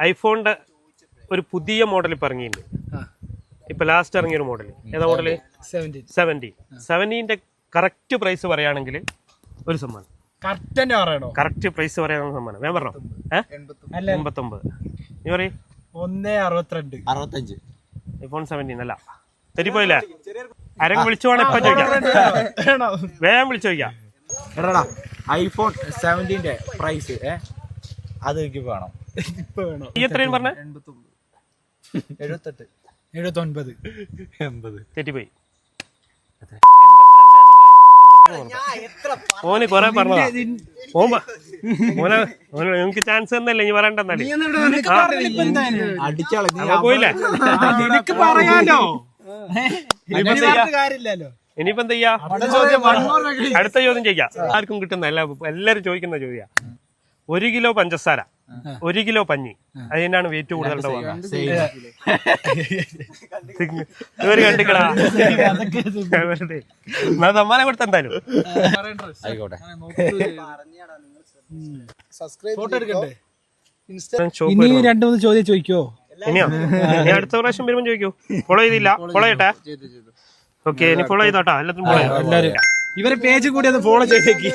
ഐഫോണിന്റെ ഒരു പുതിയ മോഡൽ ഇപ്പൊ ഇറങ്ങിയിട്ടുണ്ട്. ഇപ്പൊ ലാസ്റ്റ് ഇറങ്ങിയൊരു മോഡൽ ഏതാ മോഡല്? 17. കറക്റ്റ് പ്രൈസ് പറയുകയാണെങ്കിൽ ഒരു സമ്മാനം. കറക്റ്റ് പ്രൈസ് പറയാനുള്ള സമ്മാനം ഞാൻ പറഞ്ഞോ? 89. നീ പറയും 1.62 ഐഫോൺ 17 അല്ല, തെറ്റിപ്പോയില്ലേ? ആരെങ്കിലും വിളിച്ചു വേണം ഇപ്പൊ ചോദിക്കാം, വേഗം വിളിച്ചു ചോദിക്കാം. എടാ ഐഫോൺ 17 പ്രൈസ് അത് എനിക്ക് വേണം. ഈ എത്രയും പറഞ്ഞ 78 79 80 തെറ്റിപ്പോയി. ഓന് കൊറേ പറഞ്ഞതാ. നിങ്ങക്ക് ചാൻസ് തന്നല്ലേ ഇനി പറയണ്ടെന്നാല് പോയില്ലേ? ഇനിയിപ്പോ എന്താ ചെയ്യാ? അടുത്ത ചോദ്യം ചെയ്യാം. ആർക്കും കിട്ടുന്ന എല്ലാരും ചോദിക്കുന്ന ചോദ്യ. 1 കിലോ പഞ്ചസാര, 1 കിലോ പഞ്ഞി, അതിനാണ് വെയിറ്റ് കൂടുതൽ ഇവര് കണ്ടിക്കടാ. സമ്മാനം കൊടുത്ത എന്തായാലും ഇനി 2-3 ചോദ്യം ചോദിക്കോ? ഇനിയോ? ഇനി അടുത്ത പ്രാവശ്യം വരുമ്പോ ചോദിക്കൂ. ഫോളോ ചെയ്തില്ല? ഫോളോ ചെയ്യട്ടെ? ഓക്കെ, ഇനി ഫോളോ ചെയ്തോട്ടാ. എല്ലാത്തിനും ഫോളോ ഇവരെ പേജ് കൂടി ഒന്ന് ഫോളോ ചെയ്തേക്ക്.